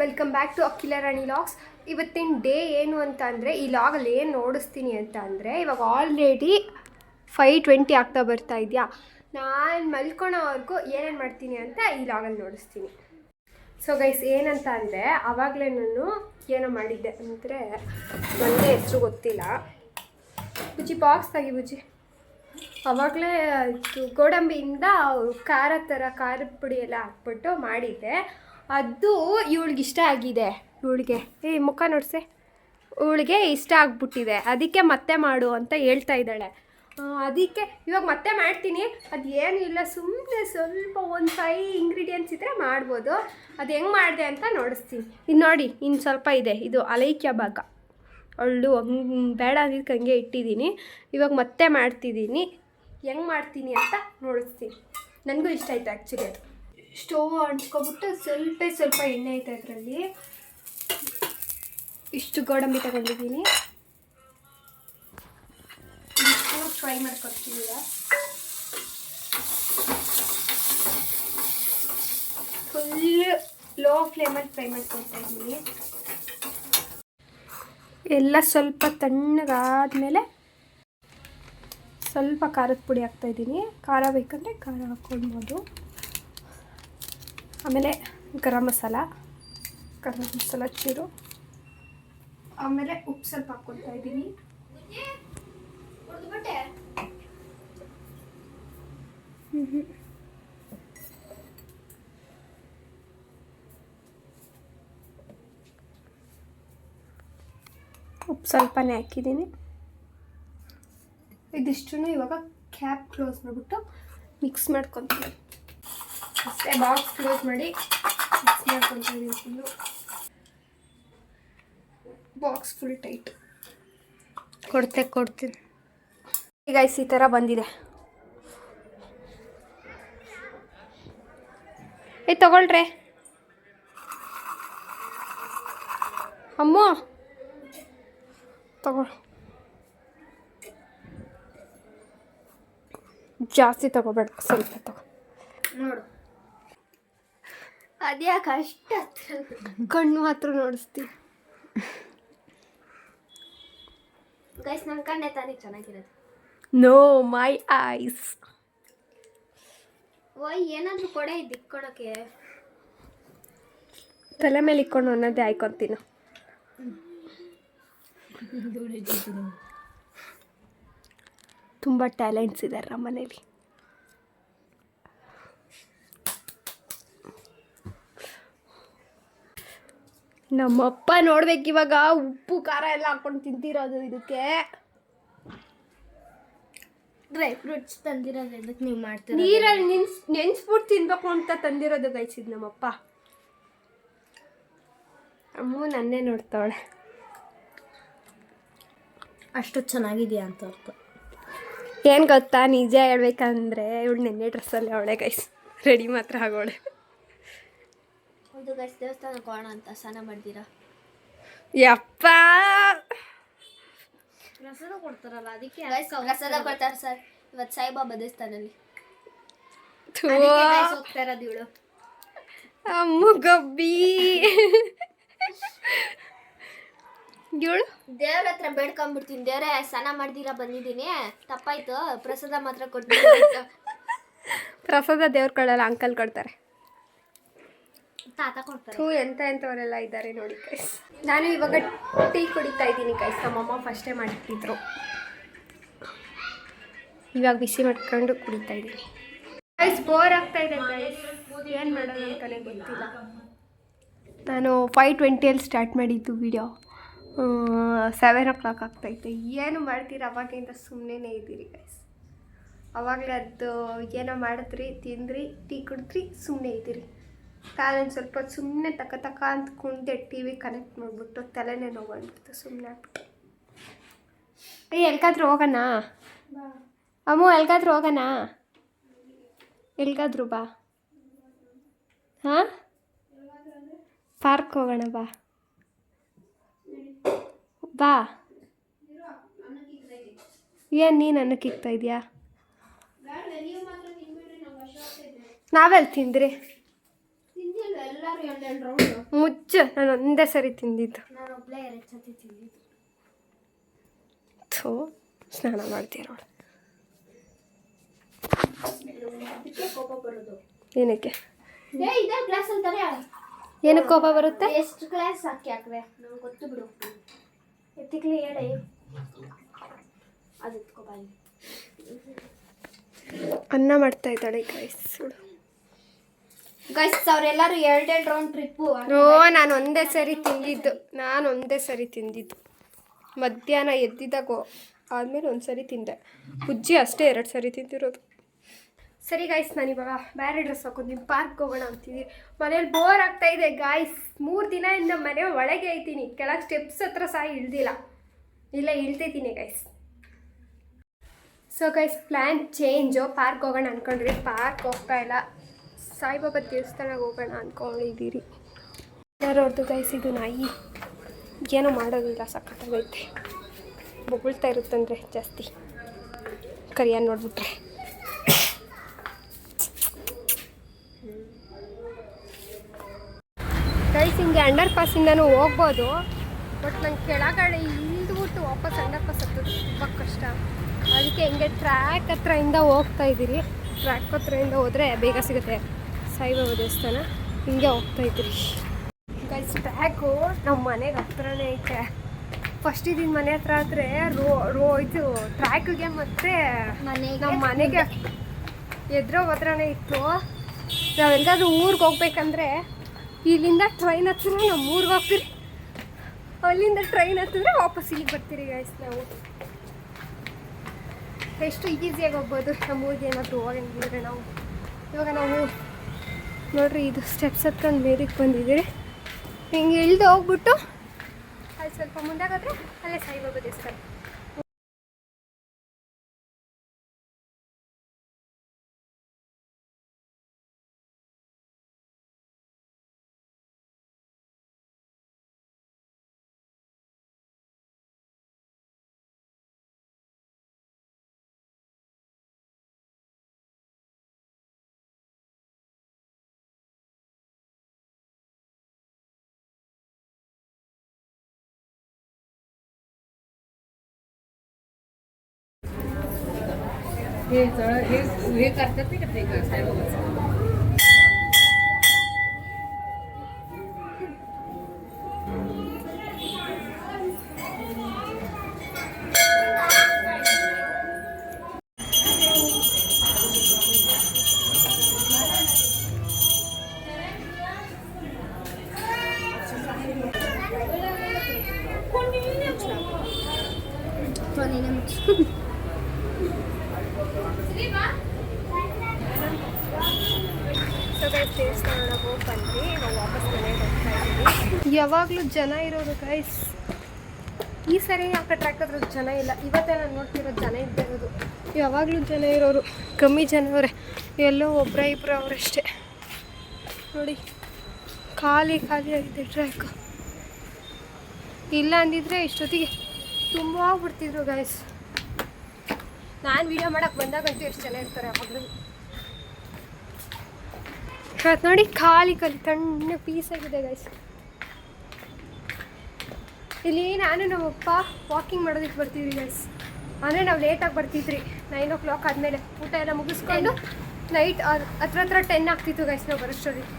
Welcome back to ಅಖಿಲ ರಾಣಿ logs. ಇವತ್ತಿನ day ಏನು ಅಂತ ಅಂದರೆ, ಈ ಲಾಗಲ್ಲಿ ಏನು ನೋಡಿಸ್ತೀನಿ ಅಂತ ಅಂದರೆ, ಇವಾಗ ಆಲ್ರೆಡಿ 5:20 ಆಗ್ತಾ ಬರ್ತಾ ಇದೆಯಾ. ನಾನು ಮಲ್ಕೊಳೋವರೆಗೂ ಏನೇನು ಮಾಡ್ತೀನಿ ಅಂತ ಈ ಲಾಗಲ್ಲಿ ನೋಡಿಸ್ತೀನಿ. ಸೊ ಗೈಸ್, ಏನಂತ ಅಂದರೆ, ಆವಾಗಲೇ ನಾನು ಏನೋ ಮಾಡಿದ್ದೆ ಅಂದರೆ, ನನಗೆ ಹೆಸರು ಗೊತ್ತಿಲ್ಲ. ಬುಜ್ಜಿ ಬಾಕ್ಸ್ ತೆಗಿ ಬುಜ್ಜಿ. ಆವಾಗಲೇ ಗೋಡಂಬಿಯಿಂದ ಖಾರದ ಪುಡಿ ಎಲ್ಲ ಹಾಕ್ಬಿಟ್ಟು ಮಾಡಿದ್ದೆ. ಅದು ಇವಳಿಗೆ ಇಷ್ಟ ಆಗಿದೆ. ಇವಳಿಗೆ ಮುಖ ನೋಡ್ಸೆ, ಇವಳಿಗೆ ಇಷ್ಟ ಆಗ್ಬಿಟ್ಟಿದೆ. ಅದಕ್ಕೆ ಮತ್ತೆ ಮಾಡು ಅಂತ ಹೇಳ್ತಾ ಇದ್ದಾಳೆ. ಅದಕ್ಕೆ ಇವಾಗ ಮತ್ತೆ ಮಾಡ್ತೀನಿ. ಅದು ಏನೂ ಇಲ್ಲ, ಸುಮ್ಮನೆ ಸ್ವಲ್ಪ ಒಂದು 5 ಇಂಗ್ರೀಡಿಯೆಂಟ್ಸ್ ಇದ್ದರೆ ಮಾಡ್ಬೋದು. ಅದು ಹೆಂಗೆ ಮಾಡಿದೆ ಅಂತ ನೋಡಿಸ್ತೀನಿ. ಇನ್ನು ನೋಡಿ, ಇನ್ನು ಸ್ವಲ್ಪ ಇದೆ. ಇದು ಅಲೈಕ್ಯ ಭಾಗ, ಅವಳು ಬೇಡ ಅಂದಿದ್ದಕ್ಕೆ ಹಂಗೆ ಇಟ್ಟಿದ್ದೀನಿ. ಇವಾಗ ಮತ್ತೆ ಮಾಡ್ತಿದ್ದೀನಿ. ಹೆಂಗೆ ಮಾಡ್ತೀನಿ ಅಂತ ನೋಡಿಸ್ತೀನಿ. ನನಗೂ ಇಷ್ಟ ಆಯಿತು ಆ್ಯಕ್ಚುಲಿ. ಅದು ಸ್ಟವ್ ಅಂಟ್ಕೊಬಿಟ್ಟು ಸ್ವಲ್ಪ ಎಣ್ಣೆ ಐತೆ ಅದರಲ್ಲಿ. ಇಷ್ಟು ಗೋಡಂಬಿ ತಗೊಂಡಿದ್ದೀನಿ. ಇಷ್ಟು ಫ್ರೈ ಮಾಡ್ಕೊಳ್ತೀನಿ. ಈಗ ಫುಲ್ ಲೋ ಫ್ಲೇಮಲ್ಲಿ ಫ್ರೈ ಮಾಡ್ಕೊಳ್ತಾ ಇದ್ದೀನಿ. ಎಲ್ಲ ಸ್ವಲ್ಪ ತಣ್ಣಗಾದ್ಮೇಲೆ ಸ್ವಲ್ಪ ಖಾರದ ಪುಡಿ ಹಾಕ್ತಾಯಿದ್ದೀನಿ. ಖಾರ ಬೇಕಂದರೆ ಖಾರ ಹಾಕ್ಕೊಳ್ಬೋದು. ಆಮೇಲೆ ಗರಂ ಮಸಾಲ ಚೂರು, ಆಮೇಲೆ ಉಪ್ಪು ಸ್ವಲ್ಪ ಹಾಕ್ಕೊಳ್ತಾ ಇದ್ದೀನಿ. ಉಪ್ಪು ಸ್ವಲ್ಪನೇ ಹಾಕಿದ್ದೀನಿ. ಇದಿಷ್ಟು ಇವಾಗ ಕ್ಯಾಪ್ ಕ್ಲೋಸ್ ಮಾಡಿಬಿಟ್ಟು ಮಿಕ್ಸ್ ಮಾಡ್ಕೊತೀನಿ. ಅಷ್ಟೇ, ಬಾಕ್ಸ್ ಕ್ಲೋಸ್ ಮಾಡಿ ಮಿಕ್ಸ್ ಮಾಡ್ಕೊತೀನಿ. ಫುಲ್ಲು ಬಾಕ್ಸ್ ಫುಲ್ ಟೈಟ್ ಕೊಡ್ತೀನಿ. ಈಗ ಈ ಥರ ಬಂದಿದೆ. ತಗೊಳ್ರೆ ಅಮ್ಮ, ತಗೊಳ್ಳಿ. ಜಾಸ್ತಿ ತಗೋಬೇಡ, ಸ್ವಲ್ಪ ತಗೋ. ನೋಡು, ಅದ್ಯಾಕೆ ಅಷ್ಟು ಕಣ್ಣು ಹತ್ರ ನೋಡಿಸ್ತೀವಿ. ಗೈಸ್, ನನ್ನ ಕಣ್ಣೆ ತಾನೇ ಚೆನ್ನಾಗಿರೋದು. No, my eyes. ಏನಾದರೂ ಕೊಡೆ ಇಕ್ಕೊಳಕ್ಕೆ. ತಲೆ ಮೇಲೆ ಇಕ್ಕೊಂಡು ಅನ್ನೋದೇ ಆಯ್ಕೊತೀನಿ. ತುಂಬ ಟ್ಯಾಲೆಂಟ್ಸ್ ಇದ್ದಾರೆ ನಮ್ಮ ಮನೇಲಿ. ನಮ್ಮಪ್ಪ ನೋಡ್ಬೇಕು ಇವಾಗ ಉಪ್ಪು ಖಾರ ಎಲ್ಲ ಹಾಕ್ಕೊಂಡು ತಿಂತಿರೋದು. ಇದಕ್ಕೆ ಡ್ರೈ ಫ್ರೂಟ್ಸ್ ತಂದಿರೋದು ಇದಕ್ಕೆ ನೀವು ಮಾಡ್ತೀರಿ. ನೀರಲ್ಲಿ ನೆನ್ಸ್ಬಿಟ್ಟು ತಿನ್ಬೇಕು ಅಂತ ತಂದಿರೋದು ಗೈಸಿದ್ ನಮ್ಮಪ್ಪ. ಅಮ್ಮ ನನ್ನೇ ನೋಡ್ತಾವಳೆ. ಅಷ್ಟು ಚೆನ್ನಾಗಿದೆಯಾ ಅಂತ ಅರ್ಥ. ಏನು ಗೊತ್ತಾ, ನಿಜ ಹೇಳ್ಬೇಕಂದ್ರೆ ಇವಳು ನೆನ್ನೆ ಡ್ರೆಸ್ಸಲ್ಲಿ ಅವಳೆ ಗೈಸ್. ರೆಡಿ ಮಾತ್ರ ಆಗೋಳೆ. ಹೌದು ಗೈಸ್, ದೇವಸ್ಥಾನಕ್ಕೆ ಹೋಗೋಣ ಅಂತ ಸ್ನಾನ ಮಾಡ್ತೀರಾ? ಯಪ್ಪ, ಪ್ರಸಾದ ಕೊಡ್ತಾರಲ್ಲ ಅದಕ್ಕೆ. ಪ್ರಸಾದ ಕೊಡ್ತಾರೆ ಸರ್ ಇವತ್ತು ಸಾಯಿಬಾಬಾ ದೇವಸ್ಥಾನಲ್ಲಿ. ಹೋಗ್ತಾ ಇರೋದು ಇವಳು. ಅಮ್ಮ ಗಬ್ಬಿ, ಇವಳು ದೇವ್ರ ಹತ್ರ ಬೇಡ್ಕೊಂಡ್ಬಿಡ್ತೀನಿ. ದೇವ್ರೆ, ಸ್ನಾನ ಮಾಡ್ದಿರಾ ಬಂದಿದ್ದೀನಿ, ತಪ್ಪಾಯ್ತು, ಪ್ರಸಾದ ಮಾತ್ರ ಕೊಡ್ತೀನಿ. ಪ್ರಸಾದ ದೇವ್ರು ಕೊಡಲ್ಲ, ಅಂಕಲ್ ಕೊಡ್ತಾರೆ. ತಾತ ಕೊಡ್ತಾರೆ. ಎಂಥವರೆಲ್ಲ ಇದ್ದಾರೆ ನೋಡಿ ಗೈಸ್. ನಾನು ಇವಾಗ ಟೀ ಕುಡಿತಾ ಇದ್ದೀನಿ ಗೈಸ್. ನಮ್ಮಮ್ಮ ಫಸ್ಟೇ ಮಾಡಿಟ್ಟಿದ್ರು. ಇವಾಗ ಬಿಸಿ ಮಾಡ್ಕೊಂಡು ಕುಡಿತಾ ಇದ್ದೀನಿ ಗೈಸ್. ಬೋರ್ ಆಗ್ತಾ ಇದೆ ಗೈಸ್, ಏನು ಮಾಡೋದು ಅಂತಲೇ ಗೊತ್ತಿಲ್ಲ. ನಾನು 5:20 ಸ್ಟಾರ್ಟ್ ಮಾಡಿದ್ದು ವಿಡಿಯೋ. 7 o'clock ಆಗ್ತೈತೆ. ಏನು ಮಾಡ್ತೀರಿ? ಅವಾಗಿಂದ ಸುಮ್ಮನೆ ಇದ್ದೀರಿ ಗೈಸ್. ಅವಾಗಲೇ ಅದು ಏನೋ ಮಾಡಿದ್ರಿ, ತಿಂದ್ರಿ, ಟೀ ಕುಡಿದ್ರಿ, ಸುಮ್ಮನೆ ಇದ್ದೀರಿ. ಕಾಲೊಂದು ಸ್ವಲ್ಪ ಸುಮ್ಮನೆ ತಕ ಅಂತ ಕುಂದೆ ಟಿ ವಿ ಕನೆಕ್ಟ್ ಮಾಡಿಬಿಟ್ಟು ತಲೆನೇ ನೋವಾಗ್ಬಿಡ್ತು. ಸುಮ್ಮನೆ ಆಗ್ಬಿಟ್ಟು. ಎಲ್ಗಾದ್ರೂ ಹೋಗೋಣ ಅಮ್ಮ? ಎಲ್ಗಾದ್ರೂ ಹೋಗೋಣ? ಎಲ್ಗಾದ್ರೂ ಬಾ. ಹಾಂ, ಪಾರ್ಕ್ ಹೋಗೋಣ ಬಾ. ಬಾ. ಏನು ನೀನು ಅನ್ನಕ್ಕೆ ಇಕ್ತಾ ಇದೆಯಾ? ನಾವೆಲ್ಲಿ ತಿಂದ್ರಿ? ಎಲ್ಲ ಎಲ್ಲರೂ 2 ರೌಂಡ್. ಮುಚ್ಚು, ನಾನು ಒಂದೇ ಸರಿ ತಿಂದಿದ್ದು. ನಾನು ಒಬ್ಳೆ 2 ಸತಿ ತಿಂದಿದ್ದು. ಥೋ, ಸ್ನಾನ ಮಾಡ್ತೀರೋಳು. ಅದಕ್ಕೆ ಕೋಪ ಬರೋದು. ಏನಕ್ಕೆ ಇದೇ ಗ್ಲಾಸ್ ಅಂತಾರೆ. ಏನಕ್ಕೆ ಕೋಪ ಬರುತ್ತೆ? ಎಷ್ಟು ಗ್ಲಾಸ್ ಹಾಕ್ರೆ ನಂಗೆ ಗೊತ್ತು ಬಿಡು. ಎತ್ತಿಕ್ಲಿ ಹೇಳಿ. ಅದು ಎತ್ಕೋಬಾಯಿ. ಅನ್ನ ಮಾಡ್ತಾ ಇದ್ದಾಳೆ ಗೈಸ್ ಅವರೆಲ್ಲರೂ 2 ರೌಂಡ್ ಟ್ರಿಪ್ಪು. ನಾನು ಒಂದೇ ಸರಿ ತಿಂದಿದ್ದು. ಮಧ್ಯಾಹ್ನ ಎದ್ದಿದ್ದಾಗ ಆದಮೇಲೆ ಒಂದು ಸರಿ ತಿಂದೆ. ಉಜ್ಜಿ ಅಷ್ಟೇ 2 ಸರಿ ತಿಂದಿರೋದು. ಸರಿ ಗಾಯ್ಸ್, ನಾನು ಇವಾಗ ಬೇರೆ ಡ್ರೆಸ್ ಹಾಕೊಂಡು ಪಾರ್ಕ್ ಹೋಗೋಣ ಅಂತಿದ್ದೀನಿ. ಮನೇಲಿ ಬೋರ್ ಆಗ್ತಾಯಿದೆ ಗಾಯ್ಸ್. 3 ದಿನದಿಂದ ಮನೆ ಒಳಗೆ ಐತೀನಿ. ಕೆಳಗೆ ಸ್ಟೆಪ್ಸ್ ಹತ್ರ ಸಹ ಇಳ್ದಿಲ್ಲ. ಇಳ್ತಿದ್ದೀನಿ guys. So guys, plan change. Park ಹೋಗೋಣ ಅಂದ್ಕೊಂಡ್ರಿ, ಪಾರ್ಕ್ ಹೋಗ್ತಾ ಇಲ್ಲ. ಸಾಯಿಬಾಬಾ ದೇವಸ್ಥಾನಕ್ಕೆ ಹೋಗೋಣ ಅಂದ್ಕೊಂಡಿದ್ದೀರಿ. ಯಾರವ್ರದ್ದು ಗೈಸ್ ಇದು ನಾಯಿ? ಏನೋ ಮಾಡೋದಿಲ್ಲ, ಸಖತ್ತಾಗೈತೆ. ಬೊಗಳ್ತಾ ಇರುತ್ತಂದರೆ ಜಾಸ್ತಿ ಕರಿಯನ್ನು ನೋಡ್ಬಿಟ್ರೆ. ಗೈಸ್, ಹಿಂಗೆ ಅಂಡರ್ ಪಾಸಿಂದನೂ ಹೋಗ್ಬೋದು. ಬಟ್ ನಂಗೆ ಕೆಳಗಡೆ ಇಳಿದ್ಬಿಟ್ಟು ವಾಪಸ್ ಅಂಡರ್ ಪಾಸ್ ಹತ್ತೋದು ತುಂಬ ಕಷ್ಟ. ಅದಕ್ಕೆ ಹಿಂಗೆ ಟ್ರ್ಯಾಕ್ ಹತ್ರದಿಂದ ಹೋಗ್ತಾ ಇದ್ದೀರಿ. ಟ್ರ್ಯಾಕ್ ಹತ್ರದಿಂದ ಹೋದರೆ ಬೇಗ ಸಿಗುತ್ತೆ ಸಾಯಿಬಾಬಾ ದೇವಸ್ಥಾನ. ಹಿಂಗೆ ಹೋಗ್ತಾ ಇದ್ದೀರಿ ಗೈಸ್. ಟ್ರ್ಯಾಕು ನಮ್ಮ ಮನೆಗೆ ಹತ್ರನೇ ಐತೆ. ಫಸ್ಟ್ ಇದ್ದಿದ್ದು ಮನೆ ಹತ್ರ ಆದರೆ ಇದು ಟ್ರ್ಯಾಕಿಗೆ ಮತ್ತು ನಮ್ಮ ಮನೆಗೆ ಹತ್ರನೇ ಇತ್ತು. ನಾವೆಲ್ಲಾದ್ರೂ ಊರಿಗೆ ಹೋಗ್ಬೇಕಂದ್ರೆ ಇಲ್ಲಿಂದ ಟ್ರೈನ್ ಹತ್ತಿರ ನಮ್ಮ ಊರಿಗೆ ಹೋಗ್ತೀರಿ. ಅಲ್ಲಿಂದ ಟ್ರೈನ್ ಹತ್ತಿದ್ರೆ ವಾಪಸ್ ಇಲ್ಲಿಗೆ ಬರ್ತೀರಿ ಗೈಸ್. ನಾವು ಎಷ್ಟು ಈಸಿಯಾಗಿ ಹೋಗ್ಬೋದು ನಮ್ಮ ಊರಿಗೆ ಏನಾದರೂ ಹೋಗಂಗಿದ್ರೆ. ಇವಾಗ ನಾವು ನೋಡ್ರಿ, ಇದು ಸ್ಟೆಪ್ಸ್ ಹತ್ಕೊಂಡು ಮೇಲಿಗೆ ಬಂದಿದ್ದೀರಿ. ಹಿಂಗೆ ಇಳ್ದು ಹೋಗ್ಬಿಟ್ಟು ಅಲ್ಲಿ ಸ್ವಲ್ಪ ಮುಂದೆ ಹೋದ್ರೆ ಅಲ್ಲೇ ಸಾಯಿಬಾಬಾ ದೇವಸ್ಥಾನ. हे करतात नाही का ते साईबाबाचं. ದೇವಸ್ಥಾನ ಹೋಗಿ ಬಂದ್ವಿ. ನಾವು ವಾಪಸ್ ಮನೆಗೆ ಹೋಗ್ತಾ ಇದ್ದೀವಿ. ಯಾವಾಗಲೂ ಜನ ಇರೋದು ಗೈಸ್. ಈ ಸರಿ ಯಾಕೆ ಟ್ರ್ಯಾಕ್ ಹತ್ರ ಜನ ಇಲ್ಲ. ಇವತ್ತೇ ನಾನು ನೋಡ್ತಿರೋದು ಜನ ಇದ್ದಿರೋದು. ಯಾವಾಗಲೂ ಜನ ಇರೋರು ಕಮ್ಮಿ ಜನ ಅವರೇ. ಎಲ್ಲೋ ಇಬ್ಬರು ಅವರಷ್ಟೇ ನೋಡಿ. ಖಾಲಿ ಆಗಿದೆ ಟ್ರ್ಯಾಕ್. ಇಲ್ಲ ಅಂದಿದ್ರೆ ಇಷ್ಟೊತ್ತಿಗೆ ತುಂಬ ಬಿಡ್ತಿದ್ರು ಗೈಸ್. ನಾನು ವೀಡಿಯೋ ಮಾಡೋಕ್ಕೆ ಬಂದಾಗಂತೂ ಎಷ್ಟು ಜನ ಇರ್ತಾರೆ ಯಾವಾಗಲೂ. ಅದು ನೋಡಿ, ಖಾಲಿ ತಣ್ಣ ಪೀಸಾಗಿದೆ ಗೈಸ್. ಇಲ್ಲಿ ನಾನು ನಮ್ಮಪ್ಪ ವಾಕಿಂಗ್ ಮಾಡೋದಕ್ಕೆ ಬರ್ತಿದ್ವಿ ಗೈಸ್. ಅಂದರೆ ನಾವು ಲೇಟಾಗಿ ಬರ್ತಿದ್ರಿ. 9 o'clock ಆದಮೇಲೆ ಊಟ ಎಲ್ಲ ಮುಗಿಸ್ಕೊಂಡು ನೈಟ್ ಹತ್ರ 10 ಆಗ್ತಿತ್ತು ಗೈಸ್ ನಾವು ಬರೋಷ್ಟೊತ್ತಿಗೆ.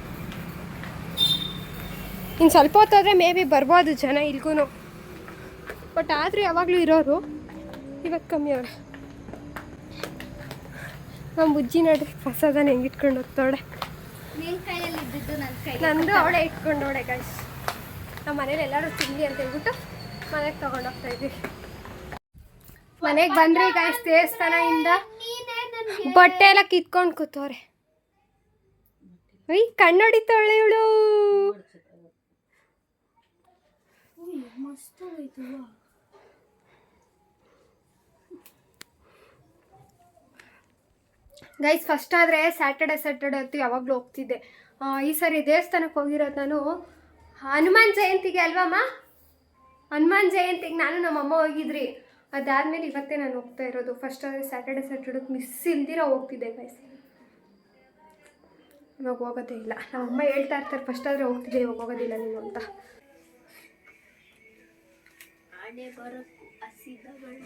ಇನ್ನು ಸ್ವಲ್ಪ ಹೊತ್ತಾದರೆ ಮೇ ಬಿ ಬರ್ಬೋದು ಜನ ಇಲ್ಗೂ. ಬಟ್ ಆದರೂ ಯಾವಾಗಲೂ ಇರೋರು. ಇವತ್ತು ಕಮ್ಮಿ ಅವ್ರೆ. ನಮ್ಮ ಬುಜ್ಜಿ ನೋಡ್ರಿ ಪ್ರಸಾದನ ಹೆಂಗೆ ಇಟ್ಕೊಂಡು ಹೋಗ್ತಾಳೆ. ನಿನ್ನ ಕೈಯಲ್ಲಿ ಇದ್ದಿದ್ದು ನನ್ನ ಕೈ. ನಂದು ಅವಳೆ ಇಟ್ಕೊಂಡವಳೆ ಗೈಸ್. ನಮ್ಮ ಮನೇಲಿ ಎಲ್ಲರೂ ತಿಂಡಿ ಅಂತ ಹೇಳ್ಬಿಟ್ಟು ಮನೆಗೆ ತೊಗೊಂಡೋಗ್ತಾ ಇದ್ವಿ. ಮನೆಗೆ ಬಂದರೆ ಗೈಸ್ ದೇವಸ್ಥಾನದಿಂದ ಬಟ್ಟೆ ಎಲ್ಲ ಕಿತ್ಕೊಂಡು ಕೂತವ್ರೆ. ಅಯ್ಯ ಕಣ್ಣೊಡಿತಾಳೆ ಇವಳು. ಮಸ್ತ್ ಆಯ್ತು. ಗೈಸ್ ಫಸ್ಟ್ ಆದರೆ ಸ್ಯಾಟರ್ಡೆ ಹೊತ್ತು ಯಾವಾಗಲೂ ಹೋಗ್ತಿದ್ದೆ. ಈ ಸರಿ ದೇವಸ್ಥಾನಕ್ಕೆ ಹೋಗಿರೋದು ನಾನು ಹನುಮಾನ್ ಜಯಂತಿಗೆ ಅಲ್ವಮ್ಮ? ಹನುಮಾನ್ ಜಯಂತಿಗೆ ನಾನು ನಮ್ಮಮ್ಮ ಹೋಗಿದ್ರಿ. ಅದಾದಮೇಲೆ ಇವತ್ತೇ ನಾನು ಹೋಗ್ತಾ ಇರೋದು. ಫಸ್ಟ್ ಆದರೆ ಸ್ಯಾಟರ್ಡೆ ಮಿಸ್ ಇಲ್ದಿರ ಹೋಗ್ತಿದ್ದೆ ಗೈಸ್. ಇವಾಗ ಹೋಗೋದೇ ಇಲ್ಲ. ನಮ್ಮಮ್ಮ ಹೇಳ್ತಾ ಇರ್ತಾರೆ ಫಸ್ಟ್ ಆದರೆ ಹೋಗ್ತಿದ್ದೆ, ಇವಾಗ ಹೋಗೋದಿಲ್ಲ ನೀನು ಅಂತ. ಆನೆ ಬರಕ್ಕೂ ಹಸಿದವಳು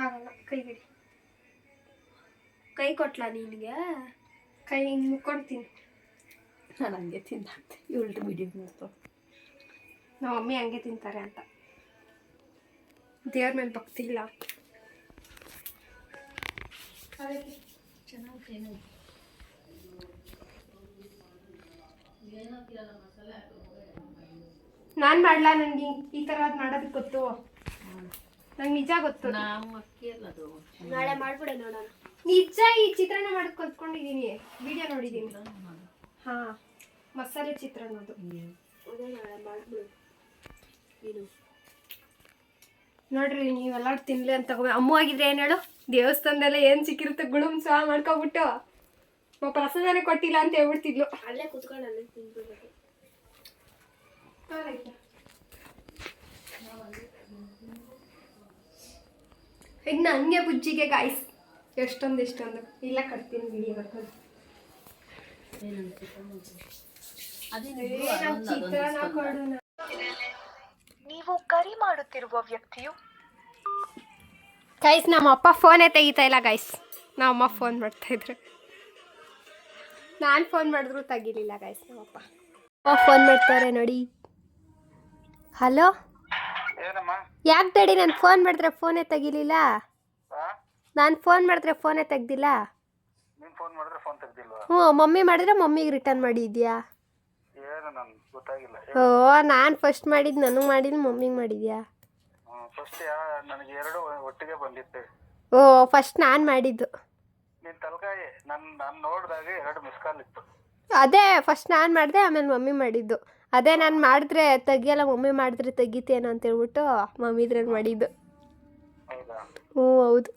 ಆಗಲ್ಲ, ಕೈ ಬಿಡಿ. ಕೈ ಕೊಟ್ಲಾ ನಿನಗೆ? ಕೈ ಹಿಂಗೆ ಮುಕ್ಕೊಡ್ತೀನಿ. ನಾನು ಹಂಗೆ ತಿಂದಾಕ್ತೆ ಇವಳು ವಿಡಿಯೋ ನೋಡ್ತಾವೆ. ನಮ್ಮ ಮಮ್ಮಿ ಹಂಗೆ ತಿಂತಾರೆ ಅಂತ. ದೇವ್ರ ಮೇಲೆ ಭಕ್ತಿ ಇಲ್ಲ. ನಾನು ಮಾಡಲ್ಲ, ನನಗೆ ಈ ಥರ ಮಾಡೋದಕ್ಕೆ ಗೊತ್ತು. ನಂಗೆ ನಿಜ ಗೊತ್ತು. ನಮ್ಮ ಅಕ್ಕಿ ಅಲ್ಲ ಅದು. ನಾಳೆ ಮಾಡ್ಬಿಡೆ ನೋಡೋಣ. ನಿಜ ಈ ಚಿತ್ರಾನ್ನ ಮಾಡಕ್ಕೆ ಕಲ್ತ್ಕೊಂಡಿದ್ದೀನಿ, ವಿಡಿಯೋ ನೋಡಿದ್ದೀನಿ. ಹಾಂ, ಮಸಾಲೆ ಚಿತ್ರಾನ್ನದು. ಅದೇ ನಾಳೆ ಮಾಡ್ಬಿಡು ನೀನು. ನೋಡ್ರಿ ನೀವೆಲ್ಲರೂ ತಿನ್ಲಿ ಅಂತ ತಗೋ. ಅಮ್ಮ ಆಗಿದ್ರೆ ಏನು ಹೇಳು, ದೇವಸ್ಥಾನದಲ್ಲೇ ಏನು ಸಿಕ್ಕಿರುತ್ತೆ ಗುಳುಮ್ಸ ಮಾಡ್ಕೊಬಿಟ್ಟು ಪ್ರಸಾದನೇ ಕೊಟ್ಟಿಲ್ಲ ಅಂತ ಹೇಳ್ಬಿಡ್ತಿದ್ಲು. ಅಲ್ಲೇ ಕುತ್ಕೊಂಡು ಅಲ್ಲೇ ತಿನ್ಬಿಡ್ಬೇಕು. ಇನ್ನು ಹಂಗೆ ಬುಜ್ಜಿಗೆ ಗಾಯ್ಸ್ ಎಷ್ಟೊಂದು ಇಲ್ಲ ಕಟ್ತೀನಿ ವಿಡಿಯೋ ಬರ್ಕೊಂಡು. ಚಿತ್ರಾನ್ನ ಕೊಡೋಣ. ನೀವು ಕರೆ ಮಾಡುತ್ತಿರುವ ವ್ಯಕ್ತಿಯು ಗೈಸ್ ನಮ್ಮ ಅಪ್ಪ ಫೋನೇ ತೆಗಿತಾ ಇಲ್ಲ ಗೈಸ್. ನಮ್ಮಮ್ಮ ಫೋನ್ ಮಾಡ್ತಾಯಿದ್ರು, ನಾನು ಫೋನ್ ಮಾಡಿದ್ರು ತೆಗಿಲಿಲ್ಲ ಗೈಸ್. ನಮ್ಮಪ್ಪ ಫೋನ್ ಮಾಡ್ತಾರೆ ನೋಡಿ. ಹಲೋ, ಯಾಕೆ ಡ್ಯಾಡಿ ನಾನು ಫೋನ್ ಮಾಡಿದ್ರೆ ಫೋನೇ ತೆಗಿಲಿಲ್ಲ? ನಾನು ಫೋನ್ ಮಾಡಿದ್ರೆ ಫೋನೇ ತೆಗ್ದಿಲ್ಲ. ಹ್ಞೂ, ಮಮ್ಮಿ ಮಾಡಿದ್ರೆ ಮಮ್ಮಿಗೆ ರಿಟರ್ನ್ ಮಾಡಿದ್ಯಾ? ಓ, ನಾನು ಫಸ್ಟ್ ಮಾಡಿದ್ದು ನನಗೆ ಮಾಡಿದ್ದು ಮಮ್ಮಿಗೆ ಮಾಡಿದ್ಯಾ? ಓ, ಫಸ್ಟ್ ನಾನು ಮಾಡಿದ್ದು. ಅದೇ ಫಸ್ಟ್ ನಾನು ಮಾಡಿದೆ, ಆಮೇಲೆ ಮಮ್ಮಿ ಮಾಡಿದ್ದು. ಅದೇ ನಾನು ಮಾಡಿದ್ರೆ ತೆಗಿಯಲ್ಲ, ಮಮ್ಮಿ ಮಾಡಿದ್ರೆ ತೆಗಿತೇನೋ ಅಂತ ಹೇಳ್ಬಿಟ್ಟು ಮಮ್ಮಿ ಇದ್ರಲ್ಲಿ ಮಾಡಿದ್ದು. ಹ್ಞೂ ಹೌದು,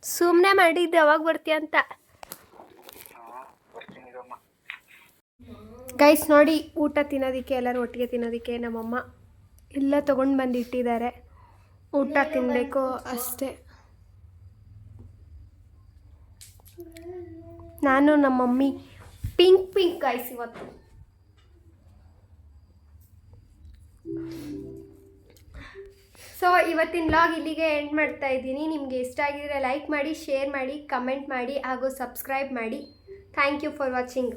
ಸುಮ್ಮನೆ ಮಾಡಿದ್ದು ಯಾವಾಗ ಬರ್ತೀಯ ಅಂತ. ಗೈಸ್ ನೋಡಿ, ಊಟ ತಿನ್ನೋದಕ್ಕೆ ಎಲ್ಲರೂ ಒಟ್ಟಿಗೆ ತಿನ್ನೋದಕ್ಕೆ ನಮ್ಮಮ್ಮ ಎಲ್ಲ ತೊಗೊಂಡು ಬಂದು ಇಟ್ಟಿದ್ದಾರೆ. ಊಟ ತಿನ್ನಬೇಕು ಅಷ್ಟೇ. ನಾನು ನಮ್ಮ ಮಮ್ಮಿ ಪಿಂಕ್ ಗೈಸ್ ಇವತ್ತು. ಸೊ ಇವತ್ತಿನ ವ್ಲಾಗ್ ಇಲ್ಲಿಗೆ ಎಂಡ್ ಮಾಡ್ತಾ ಇದ್ದೀನಿ. ನಿಮಗೆ ಇಷ್ಟ ಆಗಿದ್ರೆ ಲೈಕ್ ಮಾಡಿ, ಶೇರ್ ಮಾಡಿ, ಕಮೆಂಟ್ ಮಾಡಿ ಹಾಗೂ ಸಬ್ಸ್ಕ್ರೈಬ್ ಮಾಡಿ. Thank you for watching.